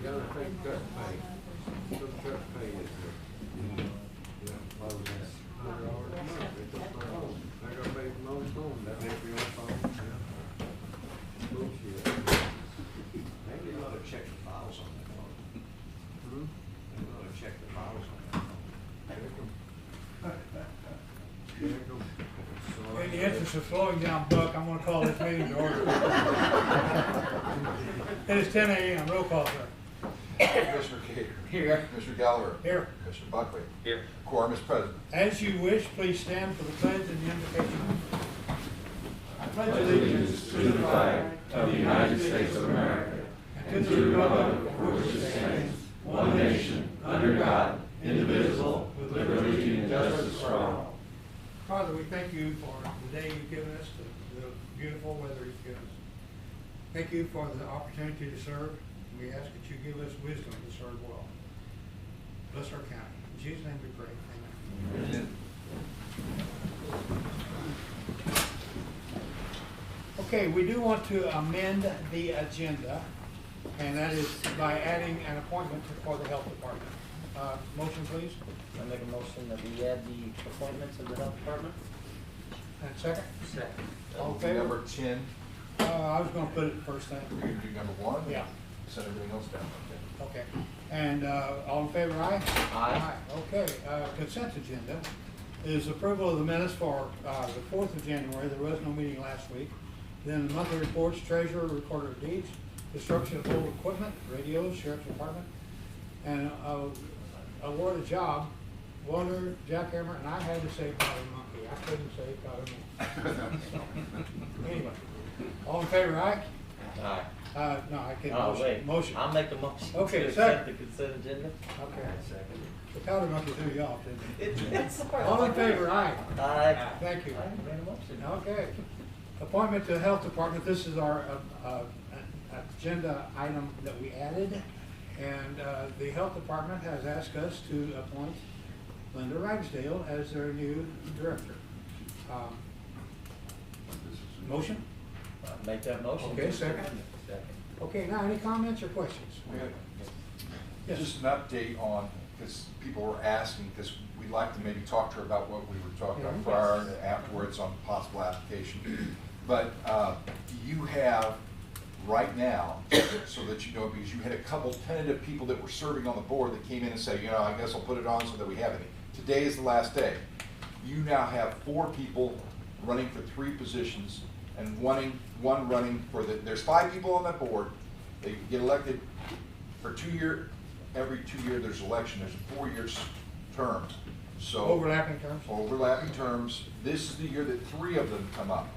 gotta take cut pay. Some cut pay is there. Yeah, well, that's $100 a month. They took my home. I gotta pay for my own phone. That makes me on phone. Yeah. Bullshit. Maybe you ought to check the files on that phone. Hmm? Maybe you ought to check the files on that phone. In the interest of slowing down Buck, I'm gonna call this meeting to order. It is 10 a.m. Roll call, sir. Commissioner Cater. Here. Commissioner Gallagher. Here. Commissioner Buckley. Here. Quorum is present. As you wish, please stand for the pledge and the invocation. I pledge allegiance to the flag of the United States of America, and to the republic for which it stands, one nation, under God, indivisible, with liberty and justice for all. Father, we thank you for the day you've given us, the beautiful weather you've given us. Thank you for the opportunity to serve. We ask that you give us wisdom to serve well. Bless our county. In Jesus' name we pray. Amen. Okay, we do want to amend the agenda, and that is by adding an appointment for the health department. Motion, please. I make a motion that we add the appointments of the health department. And second? Second. All in favor? Number 10, I was gonna put it first thing. you're gonna do number 1? Yeah. Send everything else down. Okay. Okay. And all in favor, aye? Aye. Okay, consent agenda is approval of the minutes for the 4th of January. There was no meeting last week. Then the monthly reports, treasurer, recorder of deeds, destruction of old equipment, radios, sheriff's department, and award a job, Warner, jackhammer, and I had to say powder monkey. I couldn't say powder monkey. Anyway, all in favor, aye? Aye. No, I can't. Oh, wait. Motion. I'll make the motion Okay, to accept the second. consent agenda. Okay. Second. The powder monkey threw you off, didn't it? It's All in favor, aye? Aye. Thank you. I made a motion. Okay. Appointment to the health department. This is our agenda item that we added. And the health department has asked us to appoint Linda Ragsdale as their new director. Motion? I'll make that motion. Okay, second. Second. Okay, now any comments or questions? Yes. Just an update on, because people were asking, because we'd like to maybe talk to her about what we were talking about prior and afterwards on possible application. But you have right now, so that you know, because you had a couple tentative people that were serving on the board that came in and said, you know, I guess I'll put it on so that we have it. Today is the last day. You now have 4 people running for 3 positions and one running for there's 5 people on that board. They get elected for 2 years. Every 2 years there's election. There's a 4-year term. So Overlapping terms? overlapping terms. This is the year that 3 of them come up.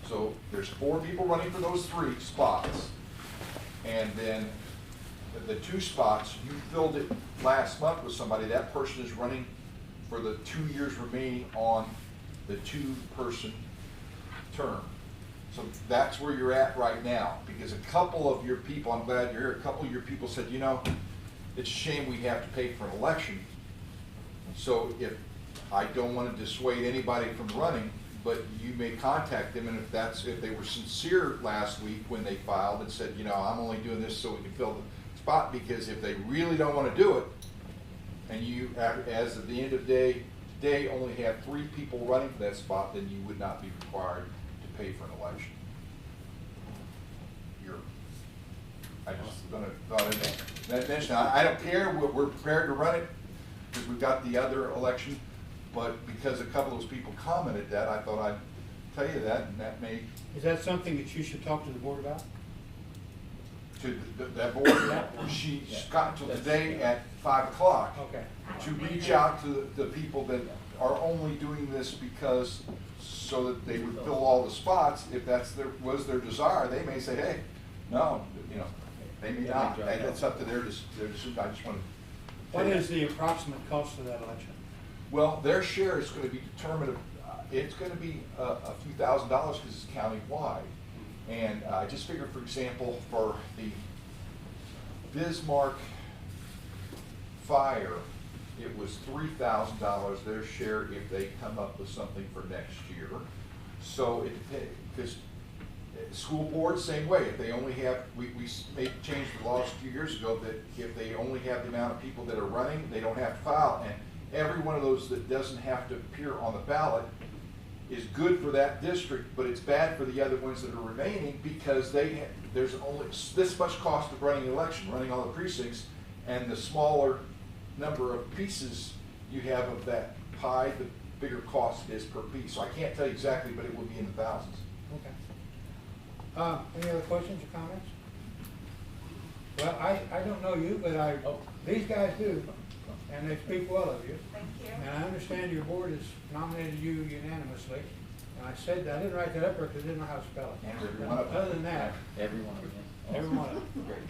So there's 4 people running for those 3 spots. And then the 2 spots, you filled it last month with somebody. That person is running for the 2 years remaining on the 2-person term. So that's where you're at right now, because a couple of your people, I'm glad you're here, a couple of your people said, you know, it's a shame we have to pay for an election. So if I don't want to dissuade anybody from running, but you may contact them, and if they were sincere last week when they filed and said, you know, I'm only doing this so we can fill the spot, because if they really don't want to do it, and you, as of the end of the day, only have 3 people running for that spot, then you would not be required to pay for an election. I just thought I'd mention, I don't care, we're prepared to run it, because we've got the other election, but because a couple of those people commented that, I thought I'd tell you that, and that may. Is that something that you should talk to the board about? To that board, she's got until today at 5 o'clock. Okay. To reach out to the people that are only doing this because, so that they would fill all the spots. If that's was their desire, they may say, hey, no, you know, they may not. That's up to their decision. I just want to. What is the approximate cost of that election? Well, their share is going to be determined. It's going to be a few $1,000s because it's county-wide. And I just figured, for example, for the Bismarck fire, it was $3,000 their share if they come up with something for next year. So it depends, because School board, same way, if they only have, we made, changed the laws a few years ago that if they only have the amount of people that are running, they don't have to file, and every one of those that doesn't have to appear on the ballot is good for that district, but it's bad for the other ones that are remaining, because there's only this much cost of running an election, running all the precincts, and the smaller number of pieces you have of that pie, the bigger cost it is per piece. So I can't tell you exactly, but it will be in the thousands. Okay. Any other questions or comments? Well, I don't know you, but these guys do, and they speak well of you. Thank you. And I understand your board has nominated you unanimously. And I said, I didn't write that up because I didn't know how to spell it. Every one of them. Other than that, Every one of them. every one of them.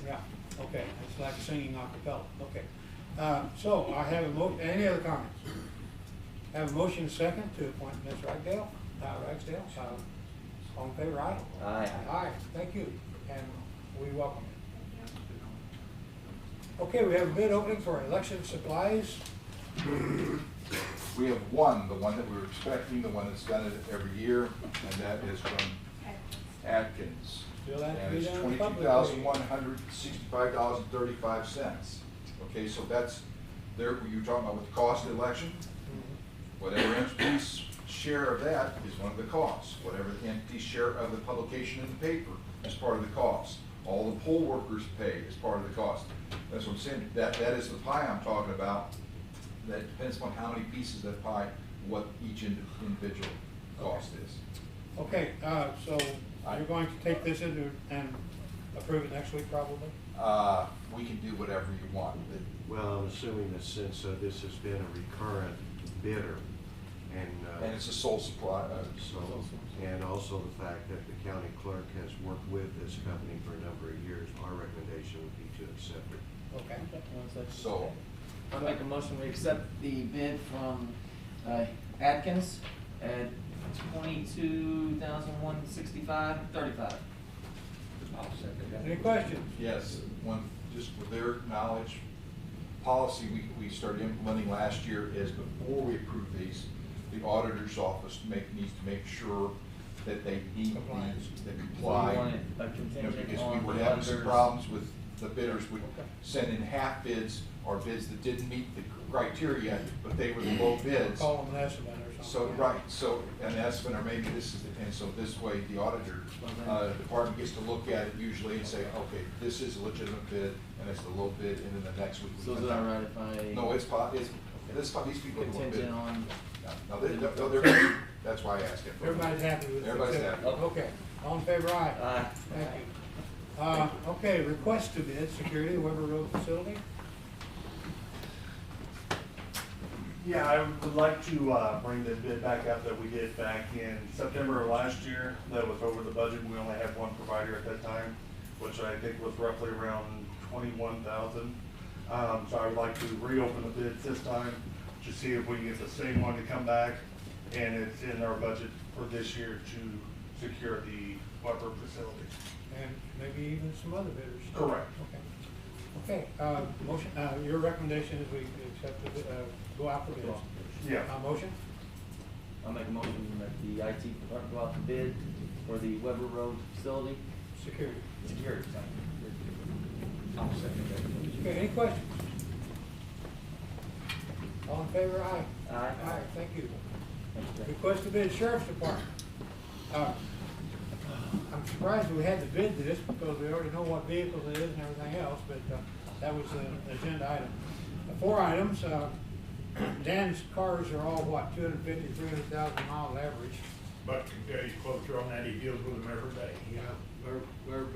Yeah, okay, it's like singing a cappella, okay. So I have a any other comments? I have a motion second to appoint Ms. Ragsdale. All in favor, aye? Aye. Aye, thank you, and we welcome you. Okay, we have a bid opening for election supplies. We have one, the one that we were expecting, the one that's done it every year, and that is from Atkins. Still has to And be it's done $22,165.35. Okay, so that's there, you were talking about with the cost of the election. Whatever entity's share of that is one of the costs. Whatever the entity's share of the publication in the paper is part of the cost. All the poll workers pay is part of the cost. That's what I'm saying. That is the pie I'm talking about. That depends on how many pieces of that pie, what each individual cost is. Okay, so you're going to take this into and approve it next week probably? We can do whatever you want. Well, I'm assuming that since this has been a recurrent bidder, And it's a sole supply. and also the fact that the county clerk has worked with this company for a number of years, our recommendation would be to accept it. Okay. So, I'll make a motion, we accept the bid from Atkins at $22,165.35. Any questions? yes, just for their knowledge, policy we started implementing last year is before we approve these, the auditor's office needs to make sure that they meet Compliance. the So you comply. want it a You know, contingent because we on were the having some auditors? problems with the bidders would Okay. send in half bids or bids that didn't meet the criteria, but they were the low bids. Call them an estimate or So, something. right, so an estimate, or maybe this is, and so this way, the auditor department gets to look at it usually and say, okay, this is a legitimate bid, and it's the low bid, and then the next week. we So is come it back. all right if I? No, these people are the one bid. Contingent on, No, they're, that's why I asked it. Everybody's happy with it? Everybody's happy. Okay, all in favor, aye? Aye. Thank you. Okay, request to bid security Weber Road facility. Yeah, I would like to bring the bid back up that we did back in September of last year. That was over the budget. We only had one provider at that time, which I think was roughly around 21,000. So I would like to reopen the bids this time to see if we can get the same one to come back. And it's in our budget for this year to secure the Weber facility. And maybe even some other bidders. Correct. Okay. Okay, motion, your recommendation is we accept the, go out for bids. Yeah. Motion? I'll make a motion that the IT department go out to bid for the Weber Road facility. Security. Security. I'll second that. Okay, any questions? All in favor, aye? Aye. Aye, thank you. Thank you. Request to bid Sheriff's Department. I'm surprised we had to bid this because we already know what vehicles it is and everything else, but that was an agenda item. 4 items, Dan's cars are all what, 250, 300,000 miles average. But can tell you closer on that, he deals with them every day. Yeah, they're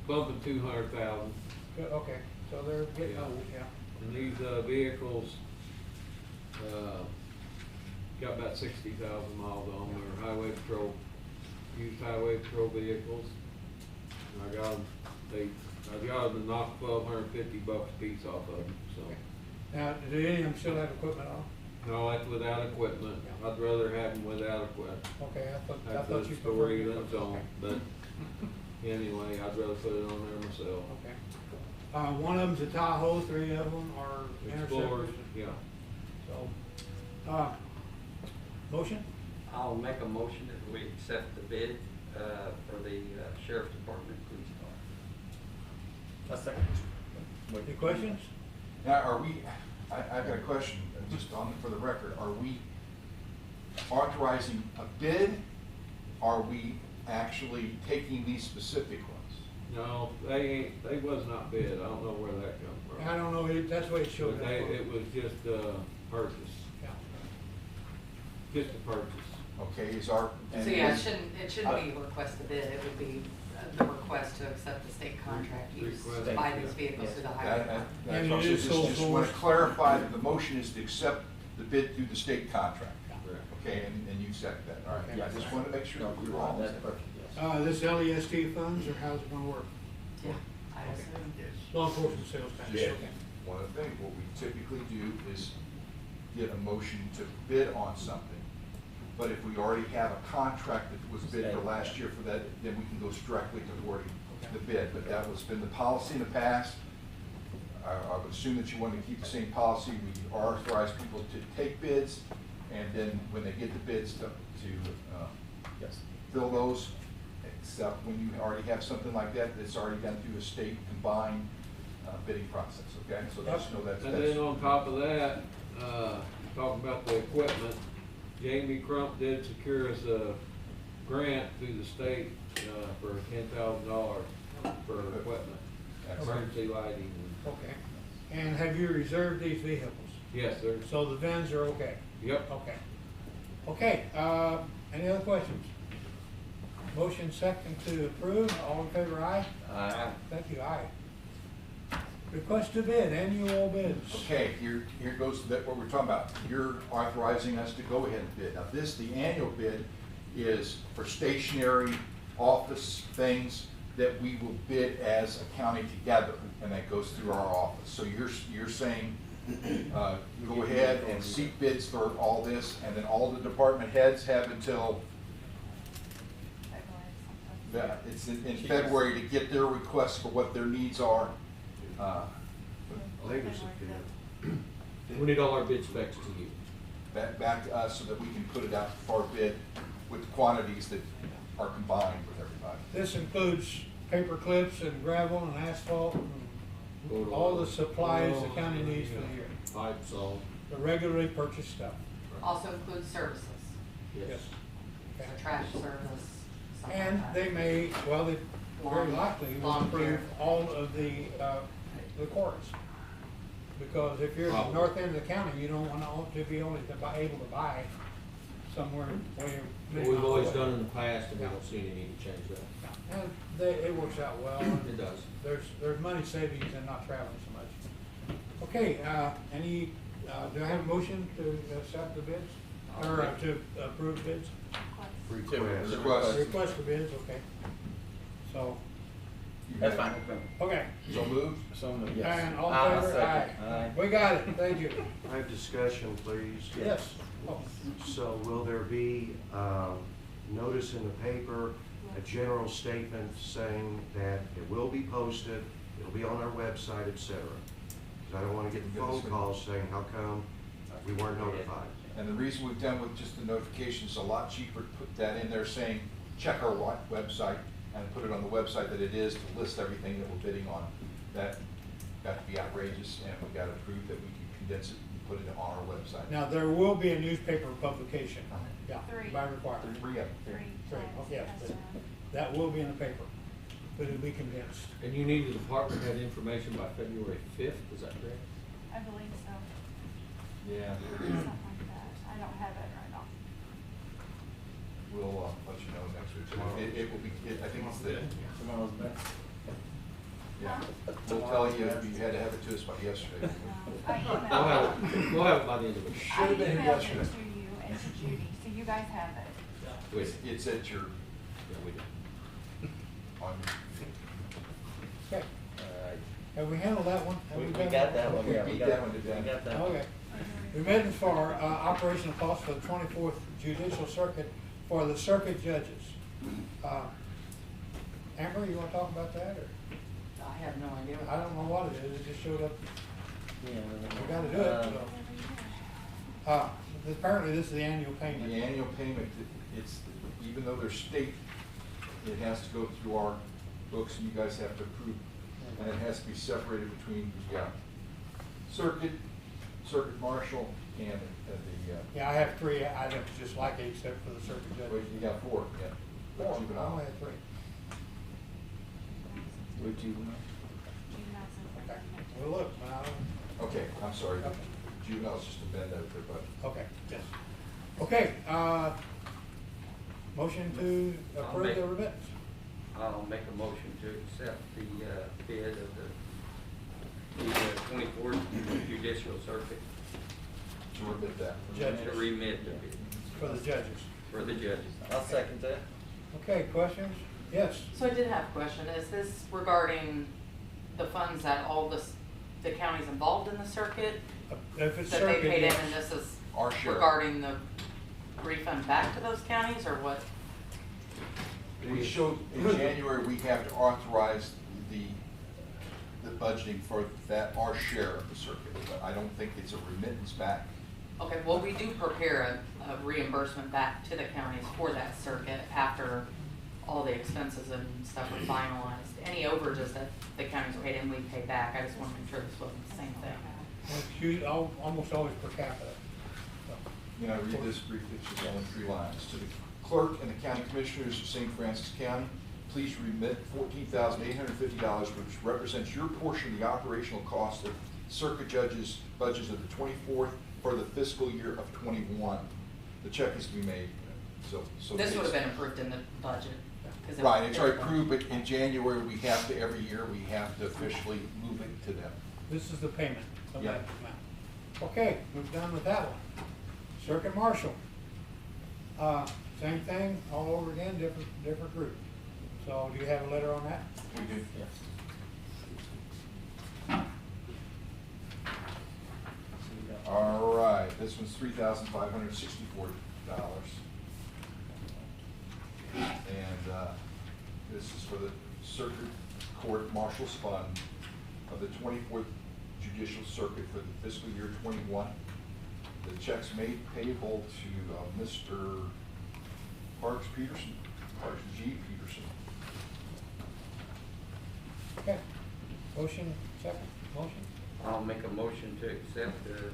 bumping 200,000. Okay, so they're getting Yeah. old, yeah. And these vehicles got about 60,000 miles on them. They're highway patrol, used highway patrol vehicles. And I got them to knock $1,250 a piece off of them, so. Now, do any of them still have equipment on? No, that's without equipment. I'd rather have them without equipment. Okay, I That's thought a you story preferred of its own, but anyway, I'd rather put it on there myself. Okay. One of them's a Tahoe, 3 of them are Explorers, Interceptors. yeah. So, motion? I'll make a motion that we accept the bid for the sheriff's department police car. A second. Any questions? Now, are we, I've got a question, just on, for the record, are we authorizing a bid? Are we actually taking these specific ones? No, they was not bid, I don't know where that come from. I don't know, that's the way it showed But up. it was just purchase, Yeah. just a purchase. Okay, is our. and So yeah, is- it shouldn't be request a bid, it would be the request to accept the state contract use Request. to buy these vehicles through the highway That- department. that's And what I it is said, sole just want to source. clarify that the motion is to accept the bid through the state contract. Correct. Okay, and you second that, all right, Okay. yeah, I just wanted to make sure No, that we you're were all. right, that's perfect, yes. This LEST funds, or how's it gonna work? Yeah, I assume. Law enforcement sales tax. Yeah. Okay. One of the things, what we typically do is get a motion to bid on something. But if we already have a contract that was bid for last year for that, then we can go directly to awarding the bid. But that was been the policy in the past. I would assume that you want to keep the same policy. We authorize people to take bids, and then when they get the bids to Yes. fill those, except when you already have something like that, that's already done through a state combined bidding process, okay? So just know that's. And then on top of that, talking about the equipment, Jamie Crump did secure us a grant through the state, for $10,000 for equipment, Excellent. emergency lighting. Okay. And have you reserved these vehicles? Yes, sir. So the VINs are okay? Yep. Okay. Okay, any other questions? Motion second to approve, all in favor, aye? Aye. Thank you, aye. Request to bid, annual bids. Okay, here goes that what we're talking about. You're authorizing us to go ahead and bid. Now the annual bid is for stationary office things that we will bid as a county together, and that goes through our office. So you're saying, go ahead and seek bids for all this, and then all the department heads have until, it's in February to get their requests for what their needs are. Latest bid. We need all our bid specs to you. Back to us so that we can put it out for bid with quantities that are combined with everybody. This includes paper clips and gravel and asphalt and all the supplies the county needs for the year. Pipe, salt. The regularly purchased stuff. Also includes services, Yes. so trash service, something And like they that. may, well, they very likely will Lawn approve care. all of the courts. Because if you're in the Probably. north end of the county, you don't want to be only able to buy somewhere where you're. What we've always done in the past, and we don't see any need to change that. And it works out well. It does. There's money savings in not traveling so much. Okay, do I have a motion to accept the bids? Or to approve bids? Request. Request. Request for bids, okay. So, That's fine. okay. So moved? So moved, yes. And all I'll in favor? second. Aye. We got it, thank you. I have discussion, please. Yes. Oh, So will there be notice in the paper, a general statement saying that it will be posted, it'll be on our website, et cetera? Because I don't want to get phone calls saying, how come we weren't notified? And the reason we've done with just the notifications, a lot cheaper to put that in there saying, check our website, and put it on the website that it is to list everything that we're bidding on. That got to be outrageous, and we got to prove that we can condense it and put it on our website. Now, there will be a newspaper publication, yeah, Three. by requirement. Three of them. Three, okay, yes, that will be in the paper, but it'll be condensed. And you need the department head information by February 5th, is that correct? I believe so, Yeah. something like that. I don't have it right now. We'll let you know next week. It will be, I think it's the, Tomorrow's best. yeah, we'll tell you, you had to have it to us by yesterday. I We'll emailed have it, we'll have it by the end of the week. I Should have been here emailed it yesterday. to you and to Judy, so you guys have it. Wait, It's at your, yeah, we do. on, Okay, All right. have we handled that one? Have We done got that one, Okay. yeah. we Beat got- that one to death. We got that one. Okay. Remittance for operational costs for the 24th Judicial Circuit for the circuit judges. Amber, you want to talk about that, or? I have no idea. I don't know what it is, it just showed up, Yeah. we gotta do it, so. Apparently this is the annual the payment. annual payment, it's, even though they're state it has to go through our books, and you guys have to approve, and it has to be separated between the circuit marshal, and the, Yeah, I have 3 items just like it, except for the circuit well, judge. you got 4, yeah. I Juvenile. only have 3. With juvenile. Juveniles and Okay, recommended. well, look, now, Okay, I'm sorry, Okay. juvenile's just a bend out there, but. okay, yes. Okay, motion to I'll approve make- the remittance. I'll make a motion to accept the bid of the 24th Judicial Circuit To remit that. Judges. to remit the bid For the judges. for the judges. I'll second that. Okay, questions? Yes. So I did have a question. Is this regarding the funds that all the counties involved in the circuit, If it's that they circuit, paid in, yes. and this is Our share. regarding the refund back to those counties, or what? We showed, in January, we have to authorize the budgeting for that, our share of the circuit, but I don't think it's a remittance back. Okay, well, we do prepare a reimbursement back to the counties for that circuit after all the expenses and stuff are finalized. Any overages that the counties paid in, we pay back. I just want to make sure this wasn't the same thing. Well, it's almost always per capita. So, You know, read this briefly, it's just only 3 lines. To the clerk and the county commissioners of St. Francis County, please remit $14,850, which represents your portion of the operational cost of circuit judges' budgets of the 24th for the fiscal year of '21. The check is to be made, so. This would have been approved in the budget. 'cause it- Right, it's already approved, but in January, we have to, every year, we have to officially move it to them. This is the payment of Yeah. that amount. Okay, we're done with that one. Circuit marshal. Same thing, all over again, different group. So do you have a letter on that? We do. Yes. All right, this one's $3,564. And this is for the Circuit Court Marshal's Fund of the 24th Judicial Circuit for the fiscal year '21. The check's made payable to Mr. Parks Peterson, Parks G. Peterson. Okay. Motion, second, motion? I'll make a motion to accept the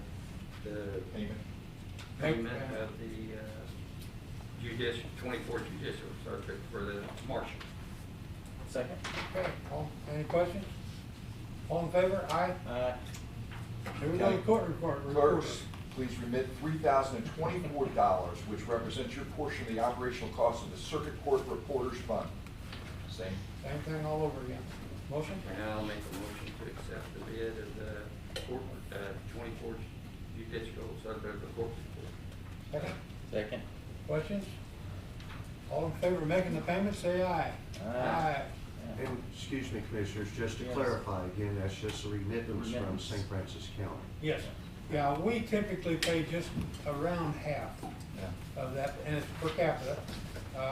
Payment. payment of the 24th Judicial Circuit for the marshal. Second. Okay, any questions? All in favor? Aye. Here we go, Okay. court report. Clerks, please remit $3,024, which represents your portion of the operational cost of the Circuit Court Reporters Fund. Same. Same thing all over again. Motion? And I'll make a motion to accept the bid of the 24th Judicial Circuit of the Court Report. Second. Second. Questions? All in favor of making the payment, say aye. Aye. And, excuse me, Commissioners, just to Yes. clarify, again, that's just a remittance from Remittance. St. Francis County. Yes. Yeah, we typically pay just around half Yeah. of that, and it's per capita.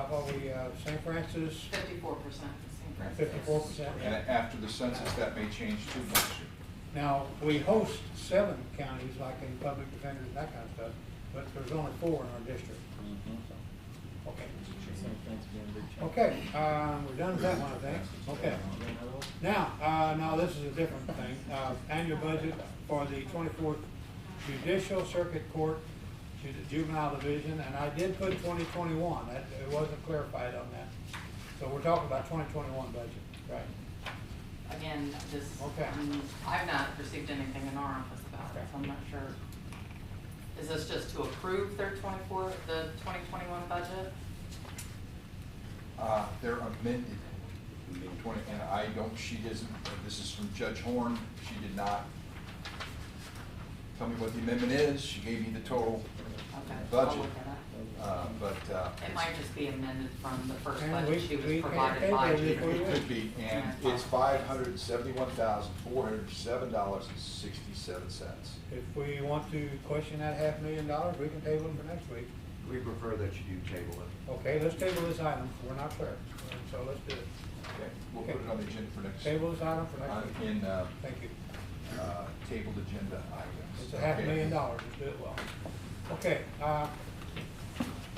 What we, St. Francis, 54%. 54%. And after the census, that may change too next year. Now, we host 7 counties, like in public defenders and that kind of stuff, but there's only 4 in our district. Mm-hmm. Okay. St. Francis being a big chunk. Okay, we're done with that one, I think. Okay. Now, this is a different thing. Annual budget for the 24th Judicial Circuit Court Juvenile Division, and I did put 2021. It wasn't clarified on that. So we're talking about 2021 budget, right? Again, this, Okay. I've not received anything in our office about it, so I'm not sure. Is this just to approve their the 2021 budget? They're amended. And I don't, she doesn't, this is from Judge Horn. She did not tell me what the amendment is. She gave me the total Okay, budget. I'll look at it. It might just be amended from the first And budget she we was can provided by table it if we Judy. It could be, and it's $571,407.67. If we want to question that $500,000, we can table it for next week. We prefer that you do table it. Okay, let's table this item. We're not clear, so let's do it. Okay, we'll put it on the agenda for next. Table this item for next week. In, Thank you. tabled agenda items. It's a $500,000. Let's do it well. Okay,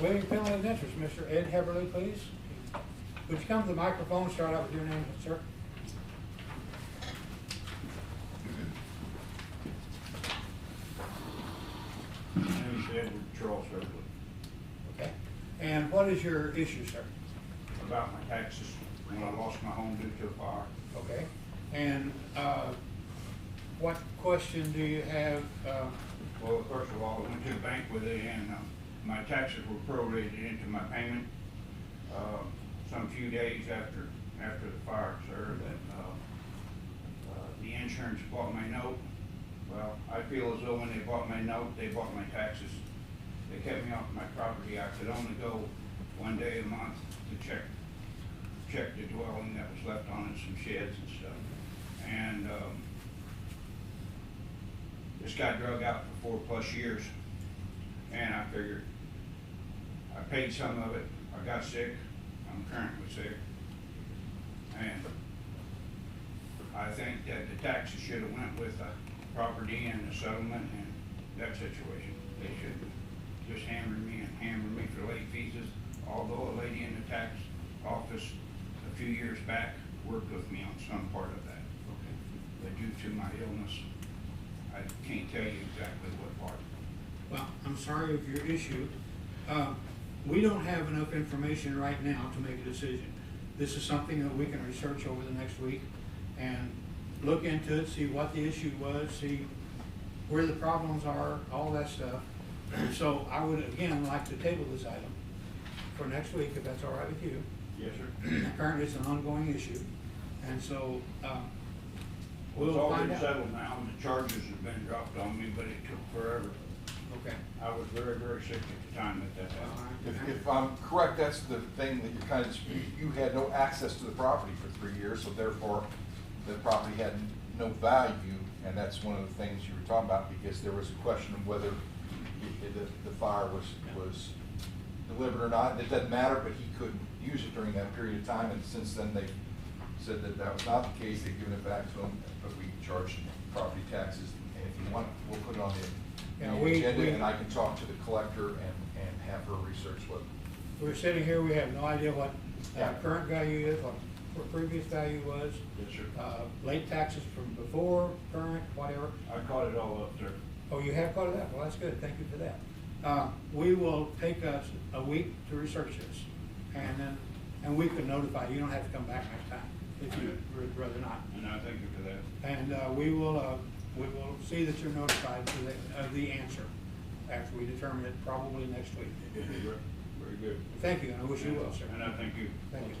waiving penalty and interest, Mr. Ed Heberly, please. Would you come to the microphone, start out with your name, sir? My name is Edward Charles Edward. Okay. And what is your issue, sir? About my taxes when I lost my home due to a fire. Okay. And what question do you have? Well, first of all, I went to the bank with it and my taxes were prorated into my payment. Some few days after the fire, sir, that the insurance bought my note. Well, I feel as though when they bought my note, they bought my taxes. They kept me off my property. I could only go one day a month to check the dwelling that was left on it, some sheds and stuff. And this got drug out for 4+ years. And I figured, I paid some of it. I got sick. I'm currently sick. And I think that the taxes should have went with the property and the settlement and that situation. They should just hammer me for late fees. Although a lady in the tax office a few years back worked with me on some part of that. But due to my illness, I can't tell you exactly what part. Well, I'm sorry of your issue. We don't have enough information right now to make a decision. This is something that we can research over the next week and look into it, see what the issue was, see where the problems are, all that stuff. So I would, again, like to table this item for next week, if that's all right with you. Yes, sir. Apparently it's an ongoing issue, and so Well, we'll it's all find been out. settled now, and the charges have been dropped on me, but it took forever. Okay. I was very, very sick at the time that happened. If I'm correct, that's the thing that you're kind of, you had no access to the property for 3 years, so therefore the property had no value, and that's one of the things you were talking about, because there was a question of whether the fire was delivered or not. It doesn't matter, but he couldn't use it during that period of time, and since then they said that that was not the case. They've given it back to him, but we charged property taxes, and if you want, we'll put it on the agenda, and I can talk to the collector and have her research what. We're sitting here, we have no idea what Yeah. current value is, what previous value was. Yes, sir. Late taxes from before, current, whatever. I caught it all up, sir. Oh, you have caught it up? Well, that's good. Thank you for that. We will take us a week to research this, and we can notify you. You don't have to come back next time if you would rather not. And I thank you for that. And we will see that you're notified of the answer after we determine it, probably next week. Very good. Thank you, and I wish you well, sir. And I thank you. Thank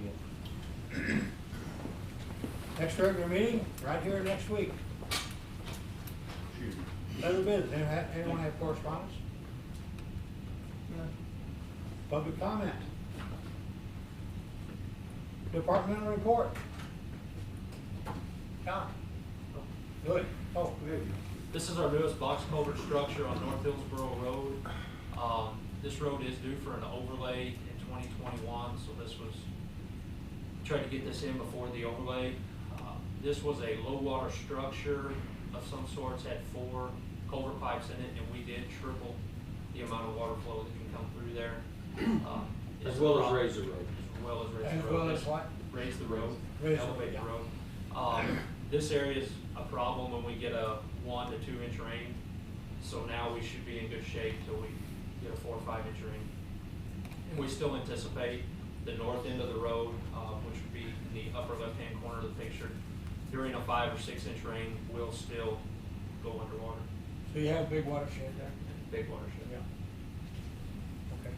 you. Next regular meeting, right here next week. Excuse me. Other business, anyone have correspondence? Public comment? Departmental report? Tom? Good. Oh, good. This is our newest box culvert structure on North Hillsborough Road. This road is due for an overlay in 2021, so this was, tried to get this in before the overlay. This was a low water structure of some sorts, had 4 culvert pipes in it, and we did triple the amount of water flow that can come through there. As well as raise the road. As well as raise As the road. well as what? Raise the road, Raise the elevate road, the road. This area is a problem when we get a 1 to 2 inch rain. So now we should be in good shape till we get a 4 or 5 inch rain. And we still anticipate the north end of the road, which would be in the upper left-hand corner of the picture, during a 5 or 6 inch rain will still go underwater. So you have a big watershed there? Big watershed. Yeah. Okay.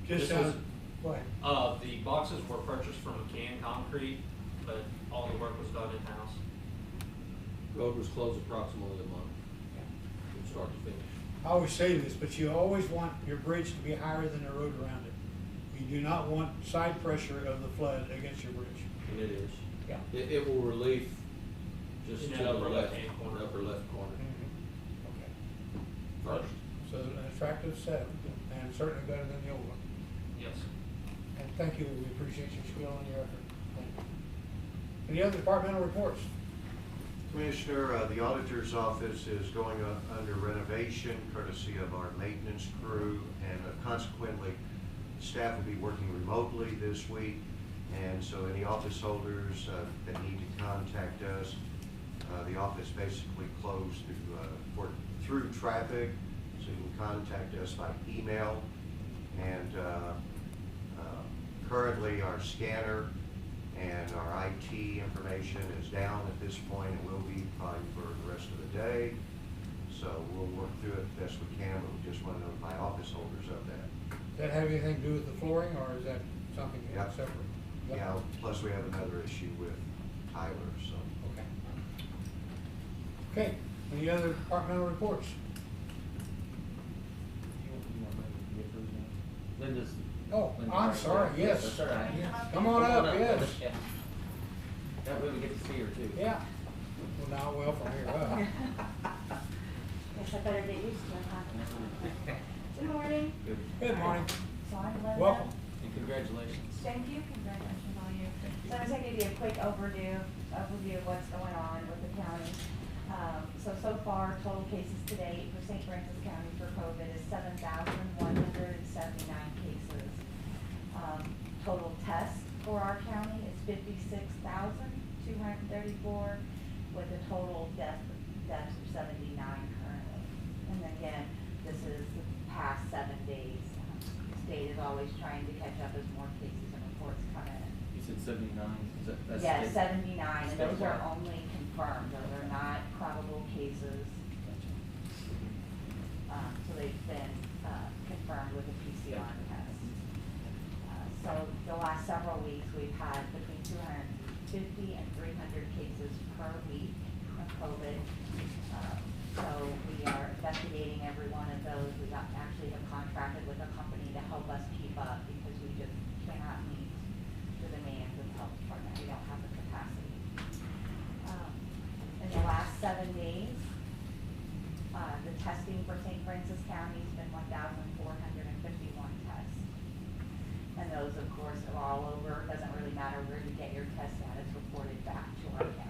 This Just, was- go ahead. The boxes were purchased from McCann Concrete, but all the work was done in-house. Road was closed approximately a month, from start to finish. I always say this, but you always want your bridge to be higher than the road around it. You do not want side pressure of the flood against your bridge. And it is. Yeah. It will relieve just In to that the upper left, left-hand corner. upper left corner. Okay. First. So an attractive set, and certainly better than the old one. Yes. And thank you, we appreciate your skill and your effort. Thank you. Any other departmental reports? Commissioner, the auditor's office is going under renovation courtesy of our maintenance crew, and consequently, Staff will be working remotely this week, and so any office holders that need to contact us, the office basically closed through traffic, so you can contact us by email. And currently our scanner and our IT information is down at this point, and will be probably for the rest of the day. So we'll work through it the best we can, but we just want to notify office holders of that. Does that have anything to do with the flooring, or is that something Yeah. separate? Yep. Yeah, plus we have another issue with Tyler, so. Okay. Okay, any other departmental reports? You want me to get through now? Linda's. Oh, Linda, I'm right sorry, there. yes. That's all right. Come on up, yes. Yeah. That way we get to see her too. Yeah. Well, now, well, from here up. Guess I better get used to it, huh? Good morning. Good. Good morning. So I'm Linda. Welcome. And congratulations. Thank you, congratulations on you. So I'm just gonna give you a quick overview of what's going on with the county. So far, total cases to date for St. Francis County for COVID is 7,179 cases. Total tests for our county is 56,234, with a total deaths of 79 currently. And again, this is the past 7 days. State is always trying to catch up as more cases and reports come in. You said 79, is that, that's? Yes, it? 79, and those are Statewide. only confirmed, those are not probable cases. So they've been confirmed with a PCR test. So the last several weeks, we've had between 250 and 300 cases per week of COVID. So we are investigating every one of those. We actually have contracted with a company to help us keep up, because we just cannot meet the demands of the health department. We don't have the capacity. In the last 7 days, the testing for St. Francis County has been 1,451 tests. And those, of course, are all over. It doesn't really matter where you get your test at, it's reported back to our county.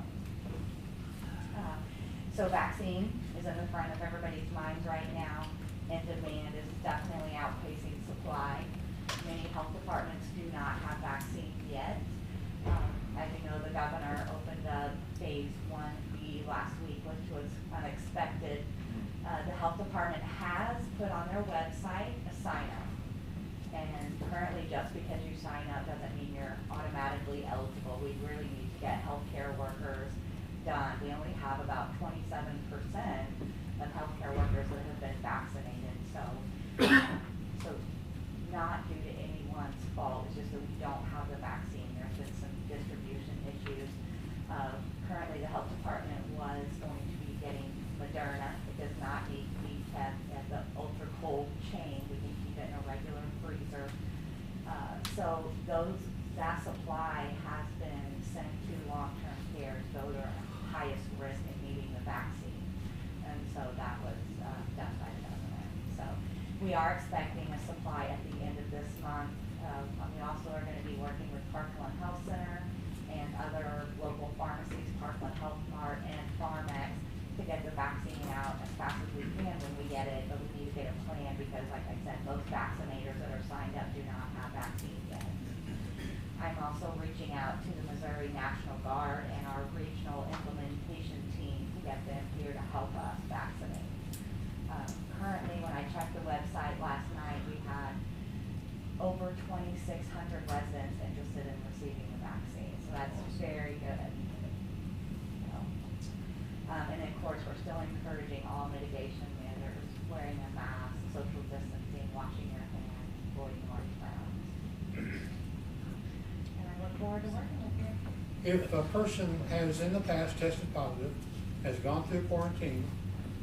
So vaccine is in the front of everybody's minds right now, and demand is definitely outpacing supply. Many health departments do not have vaccines yet. As you know, the governor opened up phase 1B last week, which was unexpected. The health department has put on their website a sign-up. And currently, just because you sign up doesn't mean you're automatically eligible. We really need to get healthcare workers done. We only have about 27% of healthcare workers that have been vaccinated. So not due to anyone's fault, it's just that we don't have the vaccine. There's been some distribution issues. Currently, the health department was going to be getting Moderna. It does not need to be kept at the ultra cold chain. We can keep it in a regular freezer. So that supply has been sent to long-term care, those are at highest risk in needing the vaccine. And so that was done by the government. So we are expecting a supply at the end of this month. We also are going to be working with Parkland Health Center and other local pharmacies, Parkland Health Mart and PharmX, to get the vaccine out as fast as we can when we get it, but we need to get a plan, because like I said, most vaccinators that are signed up do not have vaccines yet. I'm also reaching out to the Missouri National Guard and our regional implementation team to get them here to help us vaccinate. Currently, when I checked the website last night, we had over 2,600 residents interested in receiving the vaccine, so that's very good. And of course, we're still encouraging all mitigation measures, wearing a mask, social distancing, washing your hands, avoiding large crowds. And I look forward to working with you. If a person has in the past tested positive, has gone through quarantine,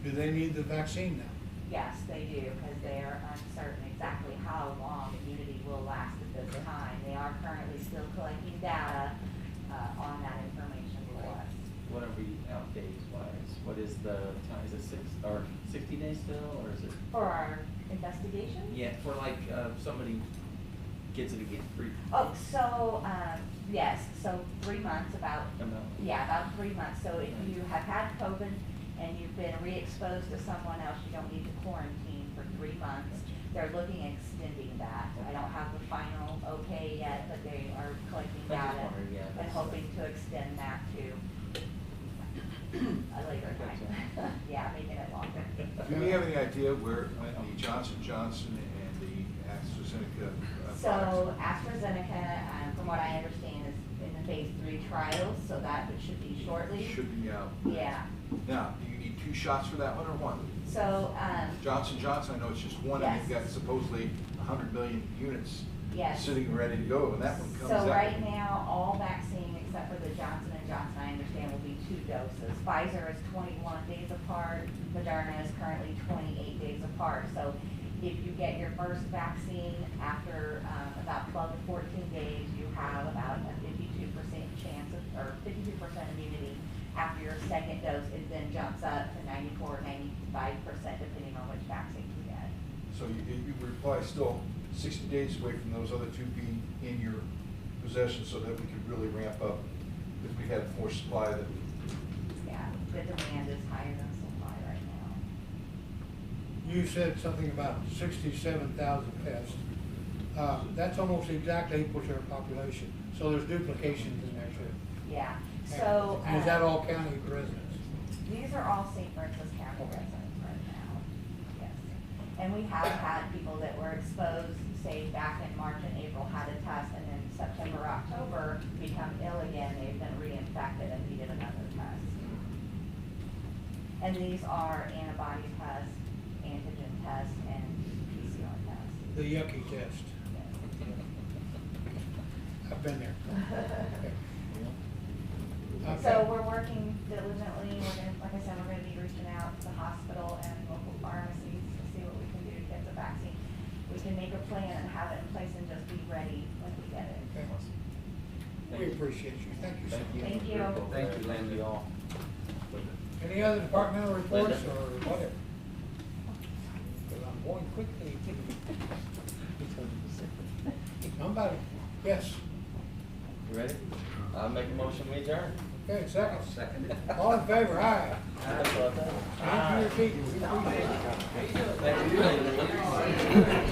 do they need the vaccine now? Yes, they do, because they are uncertain exactly how long immunity will last at this time. They are currently still collecting data on that information for us. What are we out days wise? What is the time? Is it 60 days still, or is it? For our investigation? Yeah, for like somebody gets it again. Oh, so, yes, so 3 months about, About. yeah, about 3 months. So if you have had COVID and you've been re-exposed to someone else, you don't need to quarantine for 3 months. They're looking at extending that. I don't have the final okay yet, but they are collecting I just data wondered, yeah, and that's- hoping to extend that to a later time. Yeah, making it longer. Do we have any idea where, when the Johnson Johnson and the AstraZeneca? So AstraZeneca, from what I understand, is in the phase 3 trials, so that should be shortly. Should be out. Yeah. Now, do you need 2 shots for that one or 1? So, Johnson Johnson, I know it's just one, and Yes. you've got supposedly 100 million units yes. sitting ready to go, and that one comes So out. right now, all vaccine except for the Johnson & Johnson, I understand, will be 2 doses. Pfizer is 21 days apart, Moderna is currently 28 days apart. So if you get your first vaccine after about 12 to 14 days, you have about a 52% chance of, or 52% immunity. After your second dose, it then jumps up to 94 or 95% depending on which vaccine you get. So you would probably still 60 days away from those other 2 being in your possession, so that we could really ramp up if we had more supply that. Yeah, the demand is higher than supply right now. You said something about 67,000 tests. That's almost exactly equal to our population, so there's duplications in there too. Yeah, so. And is that all county residents? These are all St. Francis County residents right now, yes. And we have had people that were exposed, say, back in March and April, had a test, and then September, October, become ill again, they've been reinfected and needed another test. And these are antibody tests, antigen tests, and PCR tests. The yucky test. I've been there. Okay. So we're working diligently, we're gonna, like I said, we're gonna be reaching out to the hospital and local pharmacies to see what we can do to get the vaccine. We can make a plan and have it in place and just be ready when we get it. Okay. We appreciate you. Thank you so much. Thank you. Thank you, Linda. all. Any other departmental reports or whatever? Because I'm going quickly. Somebody, yes. You ready? I'll make a motion, we adjourn. Okay, second. Second. All in favor, aye. That's what I thought. Thank you, Pete. We appreciate it. Thank you.